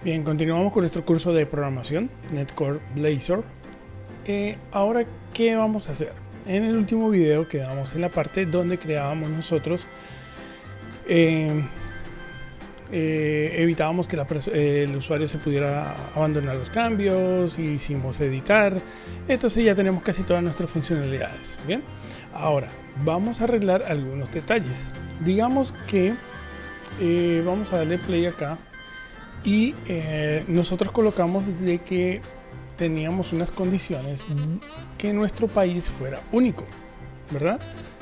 Bien, continuamos con nuestro curso de programación, NetCore Blazor. Ahora, ¿qué vamos a hacer? En el último video quedamos en la parte donde creábamos nosotros, evitábamos que el usuario se pudiera abandonar los cambios, hicimos editar, entonces ya tenemos casi todas nuestras funcionalidades. Bien, ahora vamos a arreglar algunos detalles. Digamos que vamos a darle play acá. Y nosotros colocamos de que teníamos unas condiciones que nuestro país fuera único, ¿verdad?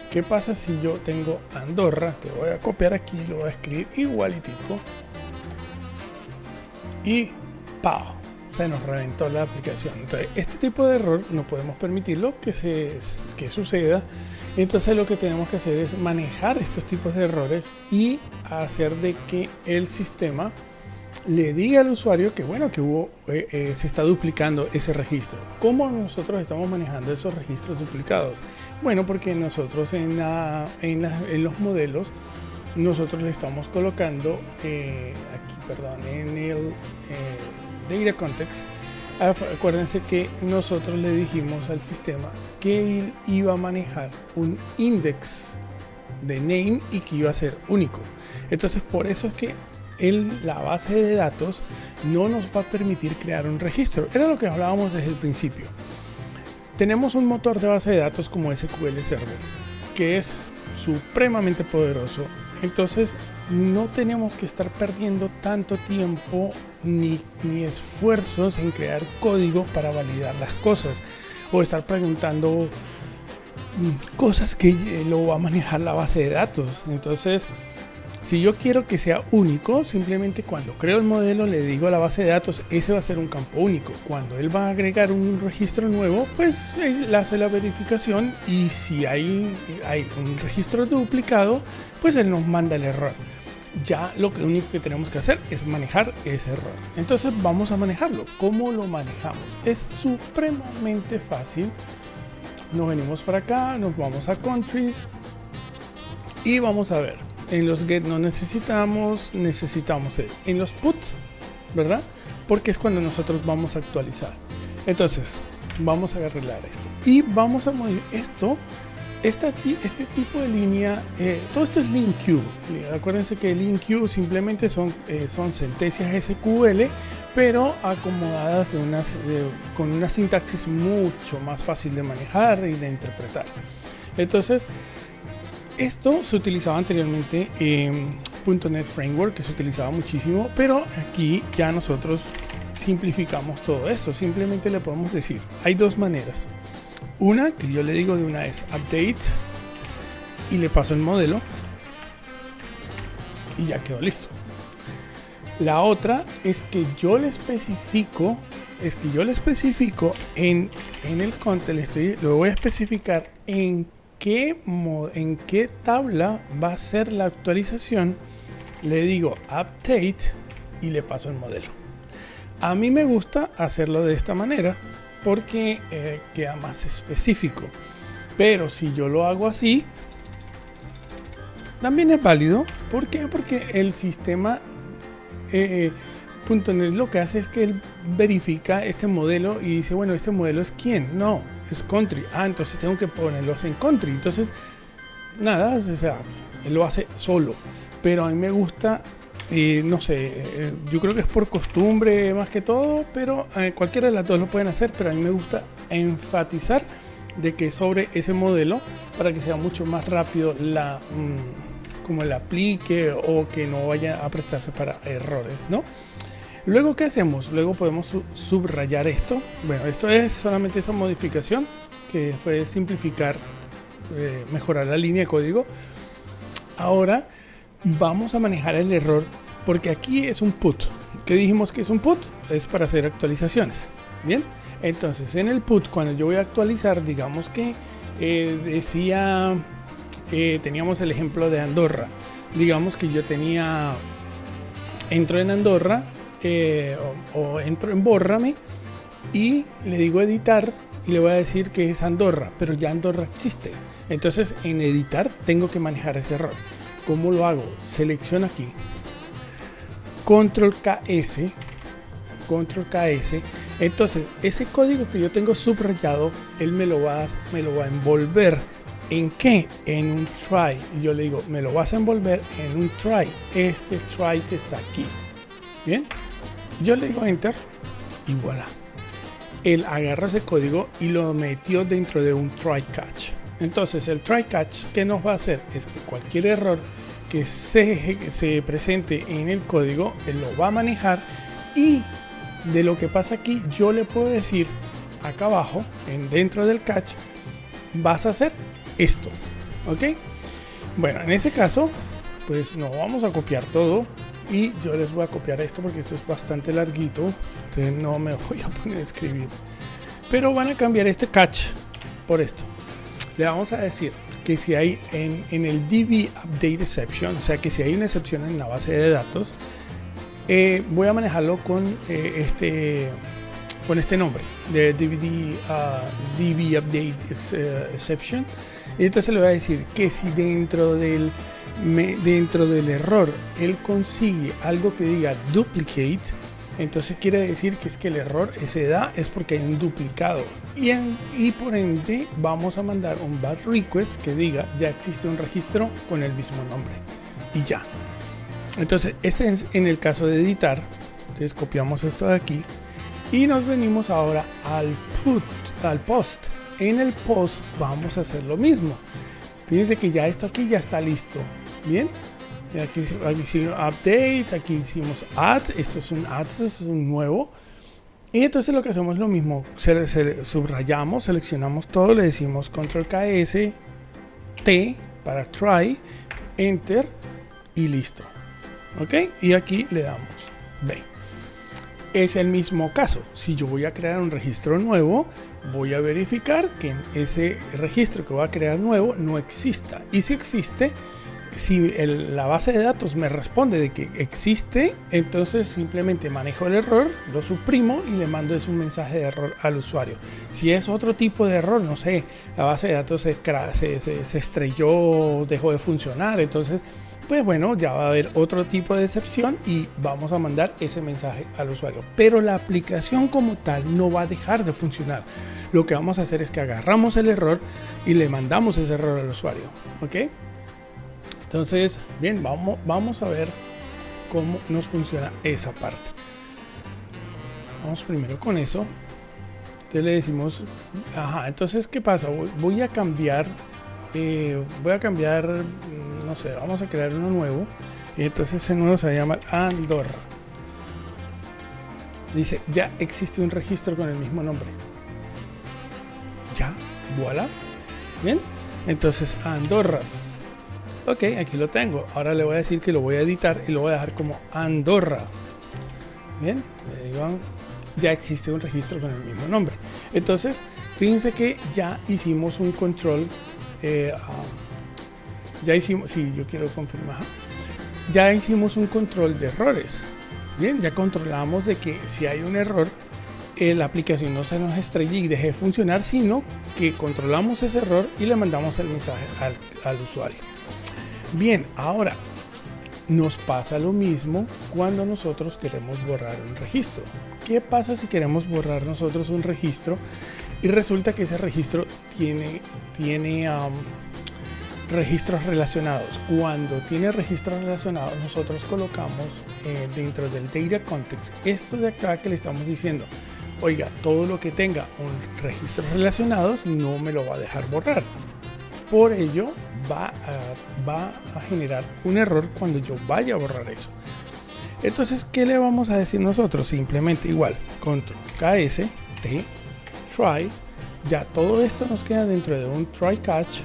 ¿Qué pasa si yo tengo Andorra? Te voy a copiar aquí, lo voy a escribir igualitico. Y ¡pau! Se nos reventó la aplicación. Entonces, este tipo de error no podemos permitirlo que suceda. Entonces lo que tenemos que hacer es manejar estos tipos de errores y hacer de que el sistema le diga al usuario que bueno, que se está duplicando ese registro. ¿Cómo nosotros estamos manejando esos registros duplicados? Bueno, porque nosotros en los modelos nosotros le estamos colocando en el Data Context. Acuérdense que nosotros le dijimos al sistema que él iba a manejar un index de name y que iba a ser único. Entonces por eso es que la base de datos no nos va a permitir crear un registro. Era lo que hablábamos desde el principio. Tenemos un motor de base de datos como SQL Server, que es supremamente poderoso. Entonces no tenemos que estar perdiendo tanto tiempo ni esfuerzos en crear código para validar las cosas o estar preguntando cosas que lo va a manejar la base de datos. Entonces, si yo quiero que sea único, simplemente cuando creo el modelo le digo a la base de datos, ese va a ser un campo único. Cuando él va a agregar un registro nuevo, pues él hace la verificación y si hay un registro duplicado, pues él nos manda el error. Ya lo único que tenemos que hacer es manejar ese error. Entonces vamos a manejarlo. ¿Cómo lo manejamos? Es supremamente fácil. Nos venimos para acá, nos vamos a Countries y vamos a ver. En los get no necesitamos en los put, ¿verdad? Porque es cuando nosotros vamos a actualizar. Entonces, vamos a arreglar esto. Y vamos a mover esto, este tipo de línea, todo esto es LINQ. Acuérdense que LINQ simplemente son sentencias SQL, pero acomodadas con una sintaxis mucho más fácil de manejar y de interpretar. Entonces, esto se utilizaba anteriormente en .NET Framework, que se utilizaba muchísimo, pero aquí ya nosotros simplificamos todo esto. Simplemente le podemos decir, hay dos maneras. Una que yo le digo de una vez, update, y le paso el modelo y ya quedó listo. La otra es que yo le especifico, en el content, lo voy a especificar en qué tabla va a ser la actualización. Le digo update y le paso el modelo. A mí me gusta hacerlo de esta manera porque queda más específico, pero si yo lo hago así también es válido. ¿Por qué? Porque el sistema .NET lo que hace es que él verifica este modelo y dice, bueno, este modelo es quién, no, es country. Entonces tengo que ponerlos en country. Entonces, nada, o sea, él lo hace solo. Pero a mí me gusta, no sé, yo creo que es por costumbre más que todo, pero cualquiera de las dos lo pueden hacer. Pero a mí me gusta enfatizar de que sobre ese modelo para que sea mucho más rápido como el aplique o que no vaya a prestarse para errores, ¿no? Luego, ¿qué hacemos? Luego podemos subrayar esto. Bueno, esto es solamente esa modificación que fue simplificar, mejorar la línea de código. Ahora vamos a manejar el error porque aquí es un put. ¿Qué dijimos que es un put? Es para hacer actualizaciones. Bien, entonces en el put, cuando yo voy a actualizar, digamos que teníamos el ejemplo de Andorra. Digamos que yo entro en Andorra, o entro en Bórrame y le digo editar y le voy a decir que es Andorra, pero ya Andorra existe. Entonces en editar tengo que manejar ese error. ¿Cómo lo hago? Selecciono aquí, control KS control KS. Entonces ese código que yo tengo subrayado, él me lo va a envolver. ¿En qué? En un try. Y yo le digo, me lo vas a envolver en un try. Este try que está aquí. Bien. Yo le digo enter y voilà. Él agarra ese código y lo metió dentro de un try catch. Entonces el try catch, ¿qué nos va a hacer? Es que cualquier error que se presente en el código, él lo va a manejar, y de lo que pasa aquí yo le puedo decir acá abajo, dentro del catch, vas a hacer esto, ¿ok? Bueno, en ese caso pues no vamos a copiar todo, y yo les voy a copiar esto porque esto es bastante larguito, entonces no me voy a poner a escribir, pero van a cambiar este catch por esto. Le vamos a decir que si hay en el DB update exception, o sea que si hay una excepción en la base de datos, voy a manejarlo con este nombre de DB update exception. Y entonces le voy a decir que si dentro del error él consigue algo que diga duplicate, entonces quiere decir que es que el error se da es porque hay un duplicado, y por ende vamos a mandar un bad request que diga ya existe un registro con el mismo nombre, y ya. Entonces este es en el caso de editar. Entonces copiamos esto de aquí y nos venimos ahora al post. En el post vamos a hacer lo mismo. Fíjense que ya esto aquí ya está listo. Bien, aquí hicimos update, aquí hicimos add, esto es un add, esto es un nuevo. Y entonces lo que hacemos es lo mismo, subrayamos, seleccionamos todo, le decimos control KS, T para try, enter y listo. Ok, y aquí le damos B. Es el mismo caso. Si yo voy a crear un registro nuevo, voy a verificar que ese registro que voy a crear nuevo no exista. Y si existe, si la base de datos me responde de que existe, entonces simplemente manejo el error, lo suprimo y le mando un mensaje de error al usuario. Si es otro tipo de error, no sé, la base de datos se estrelló, dejó de funcionar, entonces pues bueno, ya va a haber otro tipo de excepción y vamos a mandar ese mensaje al usuario. Pero la aplicación como tal no va a dejar de funcionar. Lo que vamos a hacer es que agarramos el error y le mandamos ese error al usuario. ¿Ok? Entonces, bien, vamos a ver cómo nos funciona esa parte. Vamos primero con eso. Entonces le decimos, ajá, entonces, ¿qué pasa? Voy a cambiar, no sé, vamos a crear uno nuevo. Y entonces ese nuevo se va a llamar Andorra. Dice, ya existe un registro con el mismo nombre. Ya, voilà. Bien, entonces Andorras. Ok, aquí lo tengo. Ahora le voy a decir que lo voy a editar y lo voy a dejar como Andorra. Bien, le digo, ya existe un registro con el mismo nombre. Entonces, fíjense que ya hicimos un control. Ya hicimos, sí, yo quiero confirmar. Ya hicimos un control de errores. Bien, ya controlamos de que si hay un error, la aplicación no se nos estrelle y deje de funcionar, sino que controlamos ese error y le mandamos el mensaje al usuario. Bien, ahora nos pasa lo mismo cuando nosotros queremos borrar un registro. ¿Qué pasa si queremos borrar nosotros un registro y resulta que ese registro tiene registros relacionados? Cuando tiene registros relacionados, nosotros colocamos dentro del data context esto de acá que le estamos diciendo, oiga, todo lo que tenga un registros relacionados no me lo va a dejar borrar. Por ello va a generar un error cuando yo vaya a borrar eso. Entonces, ¿qué le vamos a decir nosotros? Simplemente igual, control KS, T, try, ya todo esto nos queda dentro de un try catch,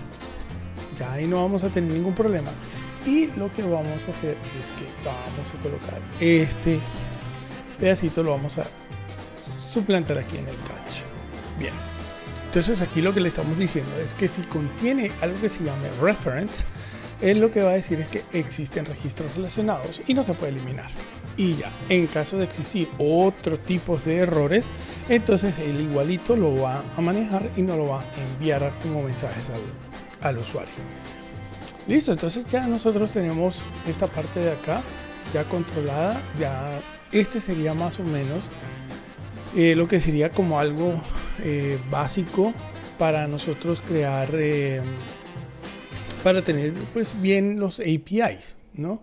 ya ahí no vamos a tener ningún problema. Y lo que vamos a hacer es que vamos a colocar este pedacito, lo vamos a suplantar aquí en el catch. Bien. Entonces aquí lo que le estamos diciendo es que si contiene algo que se llame reference, él lo que va a decir es que existen registros relacionados y no se puede eliminar. Y ya, en caso de existir otro tipo de errores, entonces él igualito lo va a manejar y no lo va a enviar como mensajes al usuario. Listo, entonces ya nosotros tenemos esta parte de acá ya controlada, ya este sería más o menos lo que sería como algo básico para nosotros crear, para tener pues bien los APIs, ¿no?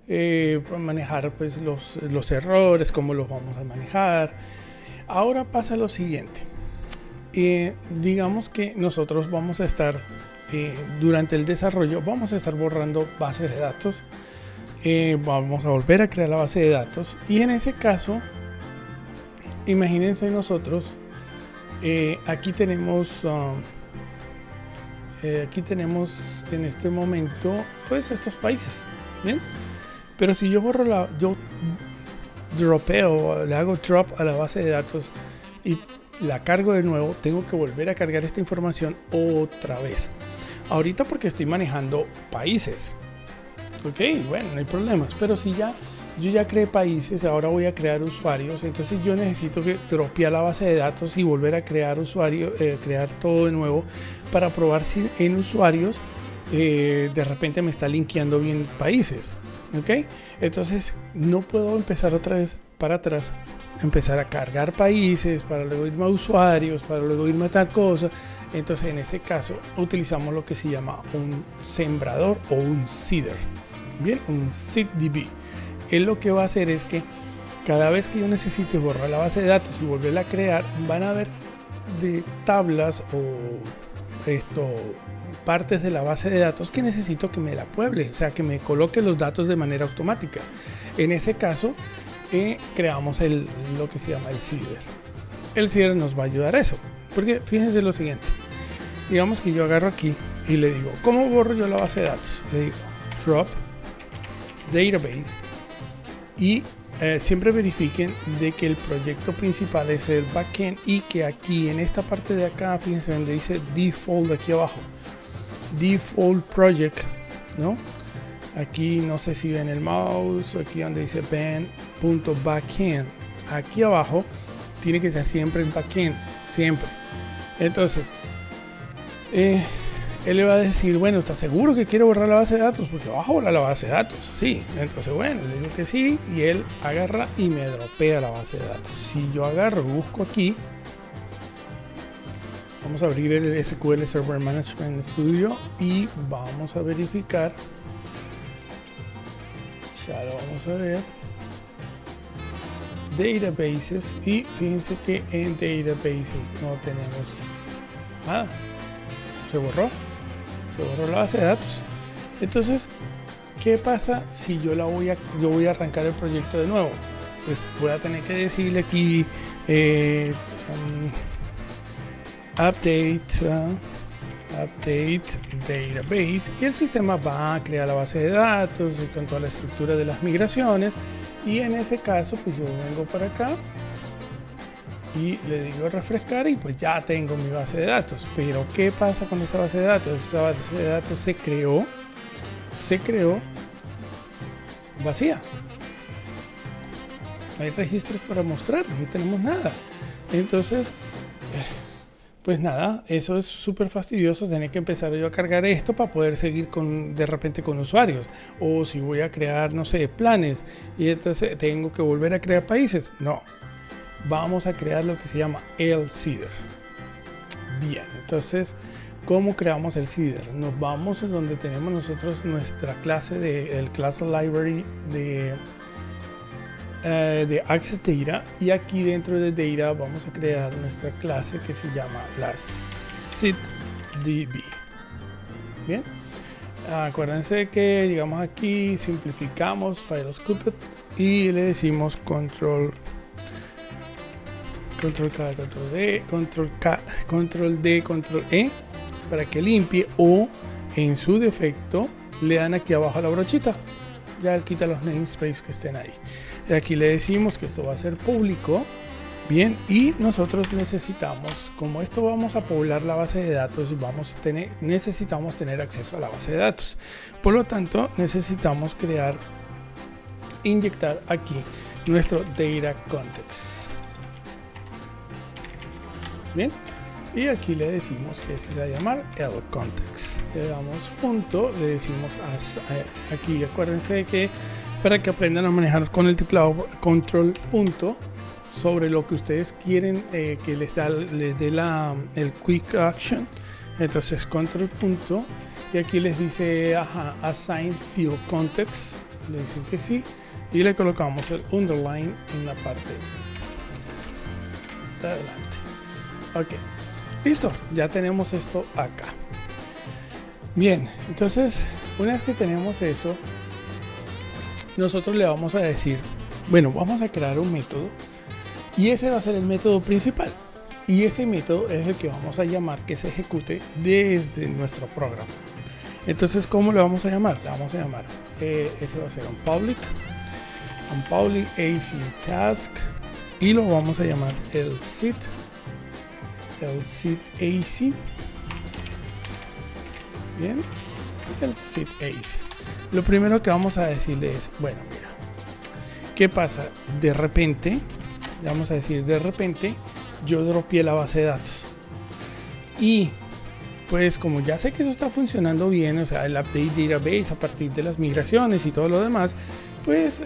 Para manejar pues los errores, cómo los vamos a manejar. Ahora pasa lo siguiente. Digamos que nosotros vamos a estar durante el desarrollo, vamos a estar borrando bases de datos, vamos a volver a crear la base de datos, y en ese caso imagínense nosotros aquí tenemos en este momento pues estos países, ¿bien? Pero si yo borro yo dropeo, le hago drop a la base de datos y la cargo de nuevo, tengo que volver a cargar esta información otra vez. Ahorita porque estoy manejando países, ok, bueno, no hay problemas. Pero si yo ya creé países, ahora voy a crear usuarios, entonces yo necesito que dropear la base de datos y volver a crear usuarios, crear todo de nuevo para probar si en usuarios de repente me está linkeando bien países, ok. Entonces no puedo empezar otra vez para atrás, empezar a cargar países para luego irme a usuarios, para luego irme a tal cosa. Entonces en ese caso utilizamos lo que se llama un sembrador o un seeder, bien, un seedDB. Él lo que va a hacer es que cada vez que yo necesite borrar la base de datos y volverla a crear, van a haber de tablas o partes de la base de datos que necesito que me la pueble, o sea, que me coloque los datos de manera automática. En ese caso creamos lo que se llama el seeder. El seeder nos va a ayudar a eso, porque fíjense lo siguiente. Digamos que yo agarro aquí y le digo, ¿cómo borro yo la base de datos? Le digo drop database y siempre verifiquen de que el proyecto principal es el backend y que aquí en esta parte de acá, fíjense donde dice default aquí abajo, default project, ¿no? Aquí no sé si ven el mouse, aquí donde dice ben.backend, aquí abajo tiene que estar siempre en backend, siempre. Entonces él le va a decir, bueno, ¿estás seguro que quiere borrar la base de datos? Porque vas a borrar la base de datos, sí. Entonces bueno, le digo que sí y él agarra y me dropea la base de datos. Si yo agarro, busco aquí, vamos a abrir el SQL Server Management Studio y vamos a verificar. Ya lo vamos a ver. Databases, y fíjense que en Databases no tenemos nada. Se borró la base de datos. Entonces, ¿qué pasa si yo voy a arrancar el proyecto de nuevo? Pues voy a tener que decirle aquí update database, y el sistema va a crear la base de datos con toda la estructura de las migraciones. Y en ese caso pues yo vengo para acá y le digo refrescar y pues ya tengo mi base de datos. Pero ¿qué pasa con esta base de datos? Esta base de datos se creó vacía. No hay registros para mostrar, no tenemos nada. Entonces pues nada, eso es súper fastidioso, tener que empezar yo a cargar esto para poder seguir de repente con usuarios. O si voy a crear, no sé, planes y entonces tengo que volver a crear países. No, vamos a crear lo que se llama el seeder. Bien, entonces, ¿cómo creamos el seeder? Nos vamos en donde tenemos nosotros nuestra clase el class library de Access Data, y aquí dentro de Data vamos a crear nuestra clase que se llama la seedDB. Bien, acuérdense que llegamos aquí, simplificamos file scooped y le decimos control K, control D, control D, control E para que limpie, o en su defecto le dan aquí abajo a la brochita, ya él quita los namespace que estén ahí. Y aquí le decimos que esto va a ser público. Bien, y nosotros necesitamos, como esto vamos a poblar la base de datos y necesitamos tener acceso a la base de datos. Por lo tanto, necesitamos inyectar aquí nuestro data context. Bien, y aquí le decimos que este se va a llamar el context. Le damos punto, le decimos aquí, acuérdense que para que aprendan a manejar con el teclado control punto sobre lo que ustedes quieren que les dé el quick action. Entonces control punto y aquí les dice assign field context, le dicen que sí y le colocamos el underline en la parte de adelante. Ok, listo, ya tenemos esto acá. Bien, entonces una vez que tenemos eso, nosotros le vamos a decir, bueno, vamos a crear un método y ese va a ser el método principal y ese método es el que vamos a llamar que se ejecute desde nuestro programa. Entonces, ¿cómo le vamos a llamar? Le vamos a llamar, ese va a ser un public AC task y lo vamos a llamar el set AC. Bien, el set AC. Lo primero que vamos a decirle es, bueno, mira, ¿qué pasa? De repente, vamos a decir, de repente yo dropeé la base de datos y pues como ya sé que eso está funcionando bien, o sea, el update database a partir de las migraciones y todo lo demás, pues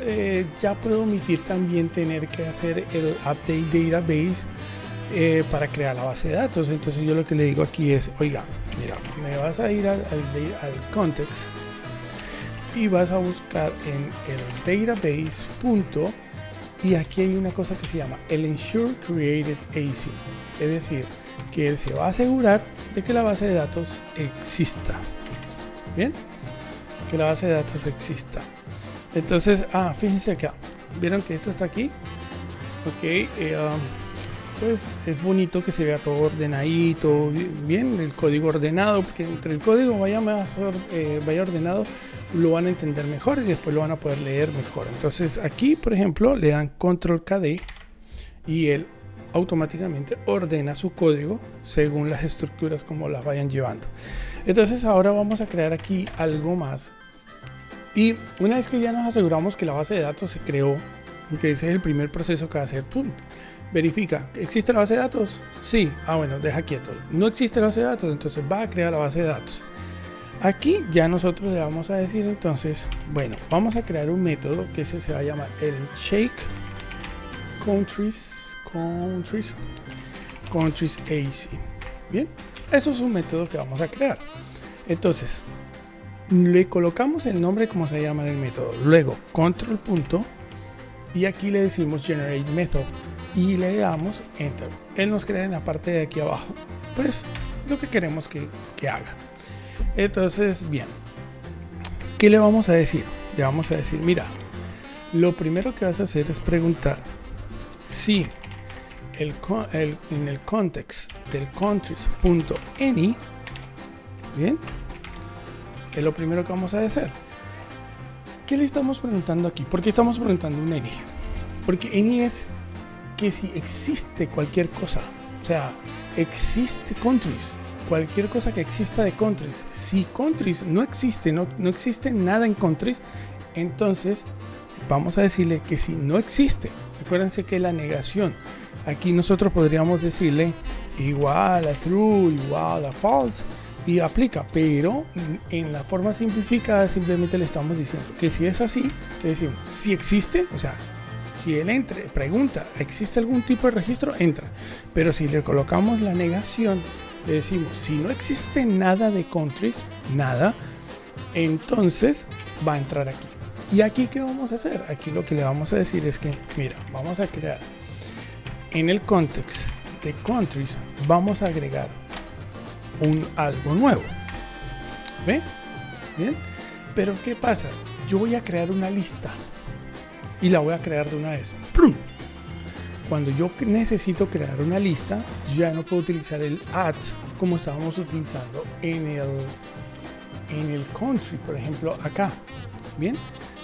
ya puedo omitir también tener que hacer el update database para crear la base de datos. Entonces yo lo que le digo aquí es, oiga, mira, me vas a ir al context y vas a buscar en el database punto y aquí hay una cosa que se llama el ensure created AC, es decir, que él se va a asegurar de que la base de datos exista. Bien, que la base de datos exista. Entonces, fíjense acá, vieron que esto está aquí. Ok, pues es bonito que se vea todo ordenadito, bien, el código ordenado, porque entre el código vaya ordenado lo van a entender mejor y después lo van a poder leer mejor. Entonces aquí, por ejemplo, le dan control KD y él automáticamente ordena su código según las estructuras como las vayan llevando. Entonces ahora vamos a crear aquí algo más y una vez que ya nos aseguramos que la base de datos se creó, porque ese es el primer proceso que va a hacer, verifica, ¿existe la base de datos? Sí, bueno, deja quieto. No existe la base de datos, entonces va a crear la base de datos. Aquí ya nosotros le vamos a decir entonces, bueno, vamos a crear un método que se va a llamar el shake countries AC. Bien, eso es un método que vamos a crear. Entonces le colocamos el nombre como se llama el método, luego control punto y aquí le decimos generate method y le damos enter. Él nos crea en la parte de aquí abajo pues lo que queremos que haga. Entonces, bien, ¿qué le vamos a decir? Le vamos a decir, mira, lo primero que vas a hacer es preguntar si en el context del countries.any, bien, es lo primero que vamos a hacer. ¿Qué le estamos preguntando aquí? ¿Por qué estamos preguntando un any? Porque any es que si existe cualquier cosa, o sea, existe countries, cualquier cosa que exista de countries. Si countries no existe, no existe nada en countries, entonces vamos a decirle que si no existe, acuérdense que la negación, aquí nosotros podríamos decirle igual a true, igual a false y aplica, pero en la forma simplificada simplemente le estamos diciendo que si es así, le decimos si existe, o sea, si él pregunta, ¿existe algún tipo de registro? Entra, pero si le colocamos la negación, le decimos si no existe nada de countries, nada, entonces va a entrar aquí. Y aquí, ¿qué vamos a hacer? Aquí lo que le vamos a decir es que, mira, vamos a crear en el context de countries, vamos a agregar algo nuevo. ¿Ve? Bien. Pero ¿qué pasa? Yo voy a crear una lista y la voy a crear de una vez. ¡Prum! Cuando yo necesito crear una lista, ya no puedo utilizar el add como estábamos utilizando en el country, por ejemplo, acá. Bien.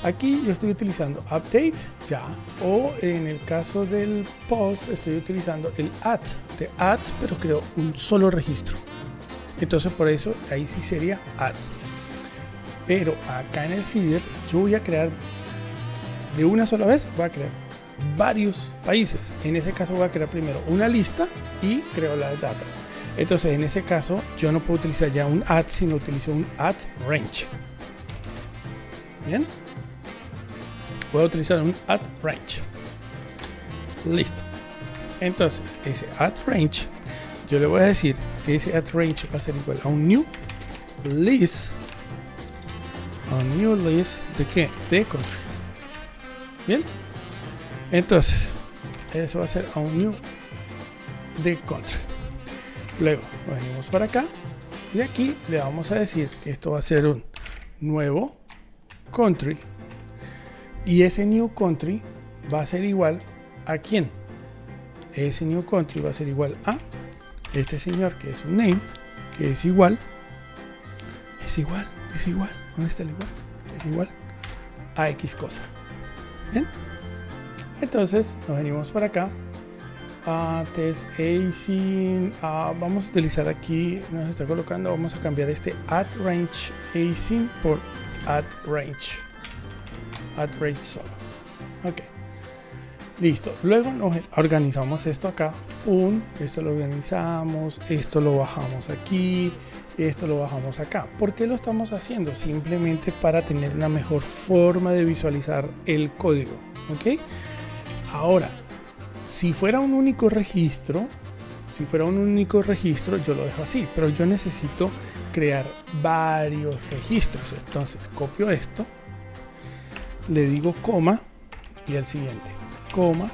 Aquí yo estoy utilizando update ya, o en el caso del post estoy utilizando el add, pero creo un solo registro. Entonces por eso ahí sí sería add. Pero acá en el CIDR yo voy a crear de una sola vez, voy a crear varios países. En ese caso voy a crear primero una lista y creo la data. Entonces en ese caso yo no puedo utilizar ya un add, sino utilizo un add range. Bien. voy a utilizar un add range. Listo. Entonces, ese add range, yo le voy a decir que ese add range va a ser igual a un new list. A un new list de qué? De country. Bien. Entonces, eso va a ser a un new de country. Luego venimos para acá y aquí le vamos a decir que esto va a ser un nuevo country, y ese new country va a ser igual a quién. Ese new country va a ser igual a este señor que es un name, que es igual, ¿dónde está el igual? Es igual a X cosa. Bien, entonces nos venimos para acá. Test async, vamos a utilizar aquí, nos está colocando, vamos a cambiar este add range async por add range solo. Ok, listo. Luego nos organizamos esto acá, esto lo organizamos, esto lo bajamos aquí, esto lo bajamos acá. ¿Por qué lo estamos haciendo? Simplemente para tener una mejor forma de visualizar el código. Ok, ahora, si fuera un único registro, yo lo dejo así, pero yo necesito crear varios registros. Entonces copio esto, le digo coma y al siguiente, coma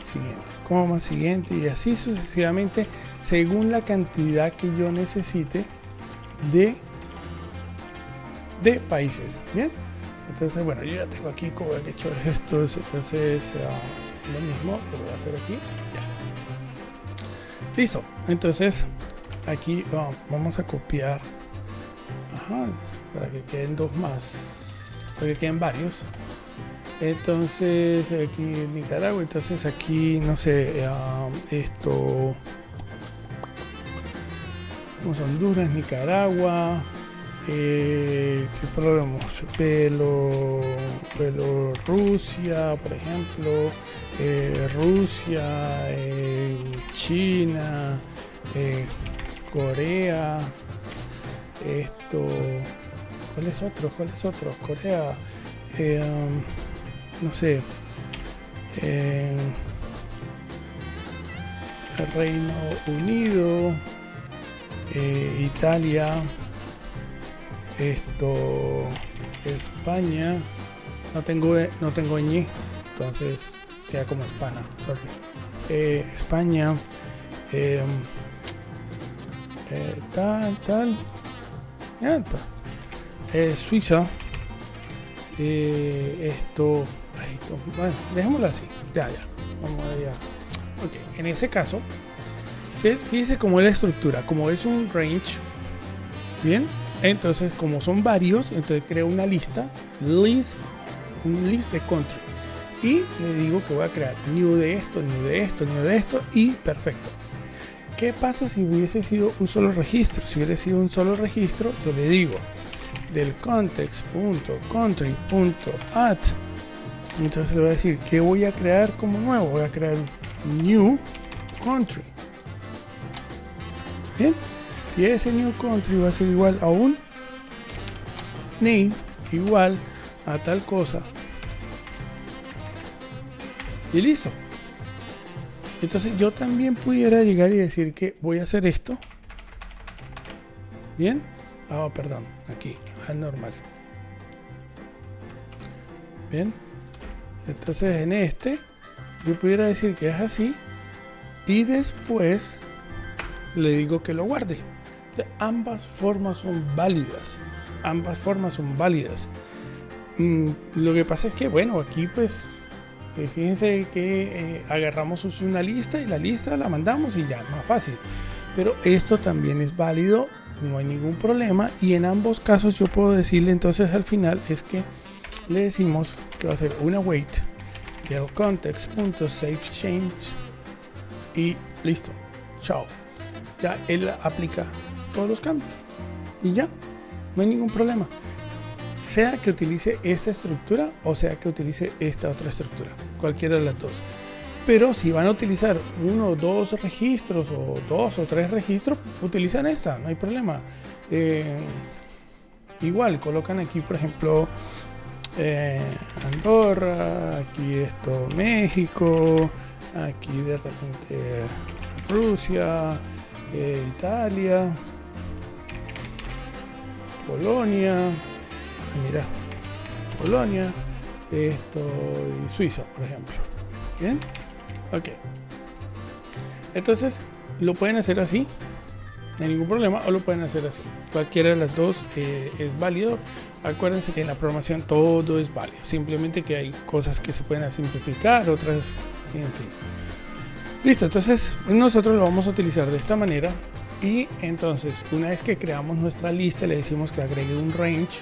siguiente, y así sucesivamente según la cantidad que yo necesite de países. Bien, entonces bueno, yo ya tengo aquí como he hecho esto, entonces lo mismo lo voy a hacer aquí. Ya. Listo. Entonces aquí vamos a copiar para que queden dos más, para que queden varios. Entonces aquí en Nicaragua, entonces aquí no sé, esto vamos a Honduras, Nicaragua, ¿qué probamos? Rusia, por ejemplo, Rusia, China, Corea, ¿cuál es otro? Corea, no sé, el Reino Unido, Italia, España, no tengo ñ, entonces queda como España, España, ya está. Suiza, bueno, dejémoslo así, ya, vamos allá. Ok, en ese caso, fíjese cómo es la estructura, como es un range, bien, entonces como son varios, entonces creo una lista, un list de country, y le digo que voy a crear new de esto y perfecto. ¿Qué pasa si hubiese sido un solo registro? Si hubiera sido un solo registro, yo le digo del context.country.add, entonces le voy a decir que voy a crear como nuevo, voy a crear un new country. Bien, y ese new country va a ser igual a un name igual a tal cosa, y listo. Entonces yo también pudiera llegar y decir que voy a hacer esto. Bien, perdón, aquí al normal. Bien, entonces en este yo pudiera decir que es así y después le digo que lo guarde. Ambas formas son válidas. Lo que pasa es que bueno, aquí pues fíjense que agarramos una lista y la lista la mandamos y ya, más fácil. Pero esto también es válido, no hay ningún problema, y en ambos casos yo puedo decirle entonces al final es que le decimos que va a ser una wait del context.savechange y listo, chao. Ya él aplica todos los cambios y ya, no hay ningún problema. Sea que utilice esta estructura o sea que utilice esta otra estructura, cualquiera de las dos. Pero si van a utilizar 1 o 2 registros o 2 o 3 registros, utilizan esta, no hay problema. Igual colocan aquí, por ejemplo, Andorra, aquí esto México, aquí de repente Rusia, Italia, Polonia, mira, Polonia, esto y Suiza, por ejemplo. Bien, ok. Entonces lo pueden hacer así, no hay ningún problema, o lo pueden hacer así. Cualquiera de las dos es válido. Acuérdense que en la programación todo es válido, simplemente que hay cosas que se pueden simplificar, otras, en fin. Listo, entonces nosotros lo vamos a utilizar de esta manera. Y entonces una vez que creamos nuestra lista, le decimos que agregue un range,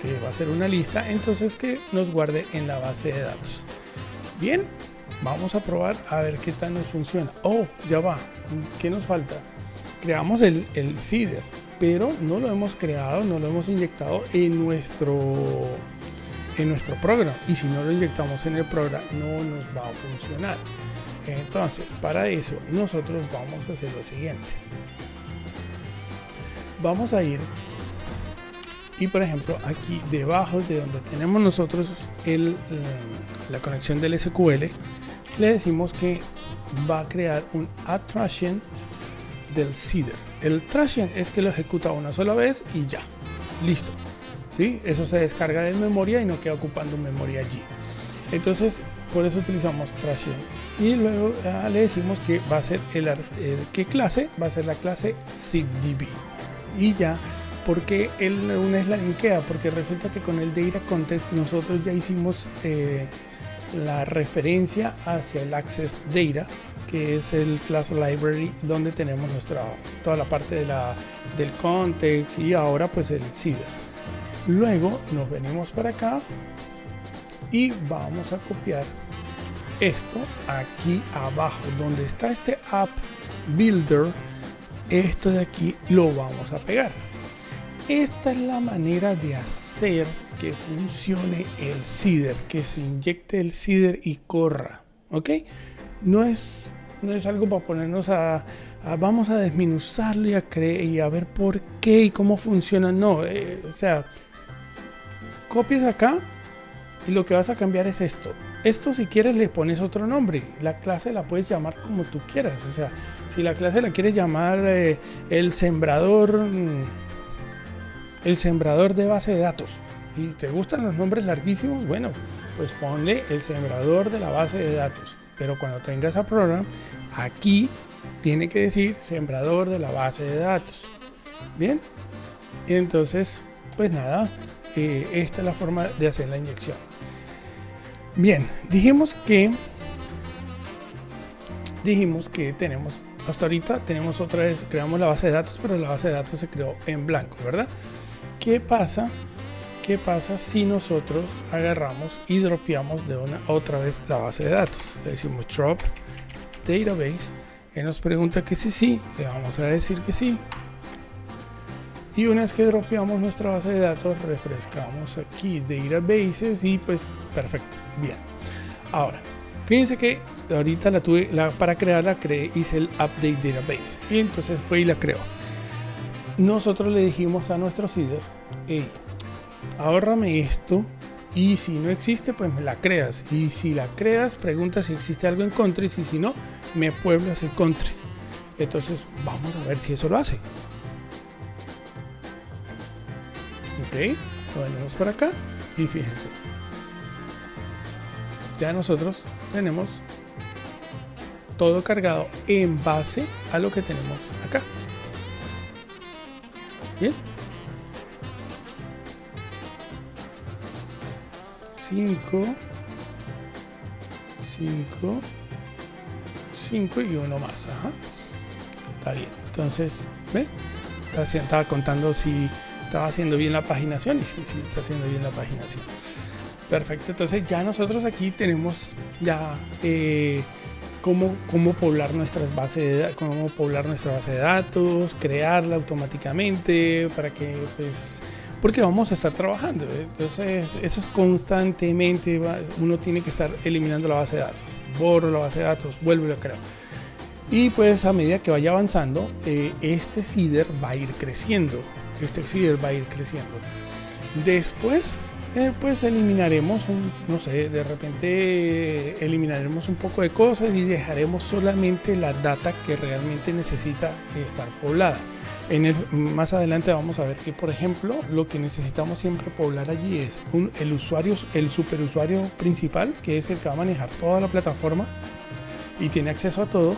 que va a ser una lista, entonces que nos guarde en la base de datos. Bien, vamos a probar a ver qué tal nos funciona. Oh, ya va, ¿qué nos falta? Creamos el seeder, pero no lo hemos creado, no lo hemos inyectado en nuestro programa, y si no lo inyectamos en el programa no nos va a funcionar. Entonces para eso nosotros vamos a hacer lo siguiente. Vamos a ir y, por ejemplo, aquí debajo de donde tenemos nosotros la conexión del SQL, le decimos que va a crear un add transient del seeder. El transient es que lo ejecuta una sola vez y ya, listo. ¿Sí? Eso se descarga de memoria y no queda ocupando memoria allí. Entonces, por eso utilizamos transient. Y luego le decimos que va a ser ¿qué clase? Va a ser la clase seeddb. Y ya, porque una es la linkea, porque resulta que con el data context nosotros ya hicimos la referencia hacia el access data, que es el class library donde tenemos toda la parte del context, y ahora pues el seeder. Luego nos venimos para acá y vamos a copiar esto aquí abajo donde está este app builder. Esto de aquí lo vamos a pegar. Esta es la manera de hacer que funcione el seeder, que se inyecte el seeder y corra, ¿ok? No es algo para ponernos vamos a desmenuzarlo y a ver por qué y cómo funciona. No, o sea, copias acá y lo que vas a cambiar es esto. Esto, si quieres, le pones otro nombre. La clase la puedes llamar como tú quieras. O sea, si la clase la quieres llamar el sembrador de base de datos y te gustan los nombres larguísimos, bueno, pues ponle el sembrador de la base de datos. Pero cuando tengas a programa, aquí tiene que decir sembrador de la base de datos. Bien, y entonces, pues nada, esta es la forma de hacer la inyección. Bien, dijimos que tenemos, hasta ahorita tenemos otra vez, creamos la base de datos, pero la base de datos se creó en blanco, ¿verdad? ¿Qué pasa si nosotros agarramos y dropeamos otra vez la base de datos? Le decimos drop database, y nos pregunta que sí, le vamos a decir que sí. Y una vez que dropeamos nuestra base de datos, refrescamos aquí databases y pues perfecto, bien. Ahora, fíjense que ahorita para crearla hice el update database y entonces fue y la creó. Nosotros le dijimos a nuestro seeder, hey, ahórrame esto, y si no existe pues me la creas, y si la creas pregunta si existe algo en countries, y si no me pueblas el countries. Entonces vamos a ver si eso lo hace. Ok, lo venimos por acá y fíjense, ya nosotros tenemos todo cargado en base a lo que tenemos acá. Bien, 5 y uno más. Ajá. Está bien, entonces ¿ve? Estaba contando si estaba haciendo bien la paginación, y sí está haciendo bien la paginación. Perfecto, entonces ya nosotros aquí tenemos ya cómo poblar nuestras bases cómo poblar nuestra base de datos, crearla automáticamente para que pues, porque vamos a estar trabajando. Entonces eso es constantemente, uno tiene que estar eliminando la base de datos, borro la base de datos, vuelvo y la creo. Y pues a medida que vaya avanzando, este seeder va a ir creciendo. Después pues eliminaremos no sé, de repente eliminaremos un poco de cosas y dejaremos solamente la data que realmente necesita estar poblada. Más adelante vamos a ver que, por ejemplo, lo que necesitamos siempre poblar allí es el superusuario principal, que es el que va a manejar toda la plataforma y tiene acceso a todo.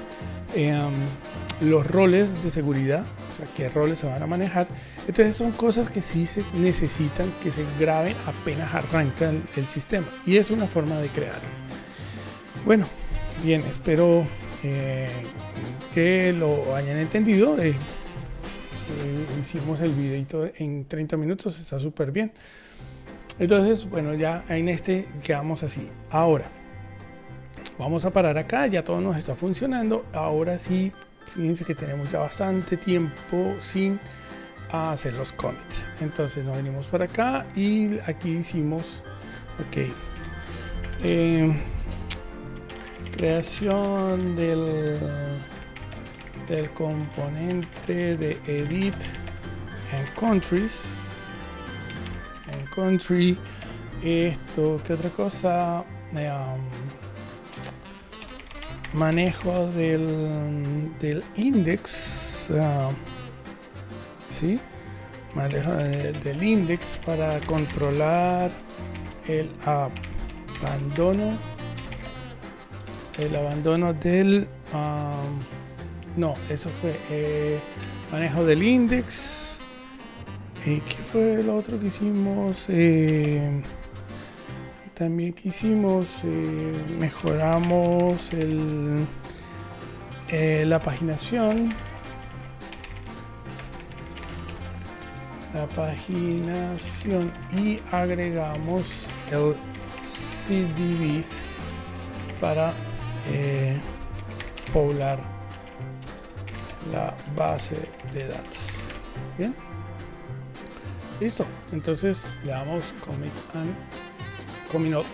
Los roles de seguridad, o sea, qué roles se van a manejar. Entonces son cosas que sí se necesitan que se graben apenas arranca el sistema, y es una forma de crearlo. Bueno, bien, espero que lo hayan entendido. Hicimos el videito en 30 minutos, está súper bien. Entonces, bueno, ya en este quedamos así. Ahora vamos a parar acá, ya todo nos está funcionando. Ahora sí, fíjense que tenemos ya bastante tiempo sin hacer los commits. Entonces nos venimos por acá y aquí hicimos creación del componente de edit en countries, en country. Esto, ¿qué otra cosa? Manejo del index, ¿sí? Manejo del index para controlar el abandono del no, eso fue manejo del index. ¿Qué fue lo otro que hicimos? También que hicimos, mejoramos la paginación. Y agregamos el CDB para poblar la base de datos. Bien, listo. Entonces le damos commit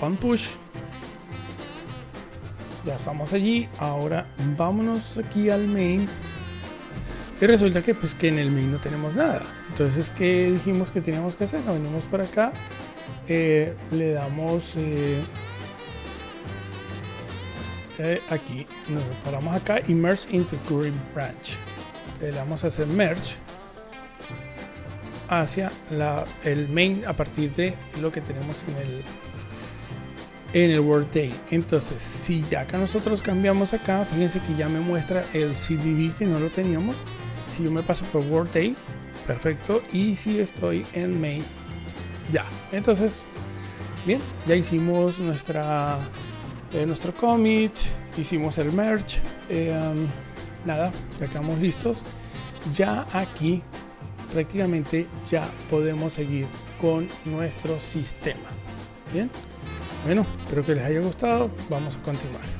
on push. Ya estamos allí. Ahora vámonos aquí al main. Y resulta que pues que en el main no tenemos nada. Entonces, ¿qué dijimos que teníamos que hacer? Nos venimos para acá, le damos aquí, nos paramos acá y merge into current branch. Le damos a hacer merge hacia el main a partir de lo que tenemos en el Workday. Entonces, si ya acá nosotros cambiamos acá, fíjense que ya me muestra el CDB que no lo teníamos. Si yo me paso por Workday, perfecto, y si estoy en main, ya. Entonces, bien, ya hicimos nuestro commit, hicimos el merge, nada, ya quedamos listos. Ya aquí prácticamente ya podemos seguir con nuestro sistema. Bien, bueno, espero que les haya gustado. Vamos a continuar.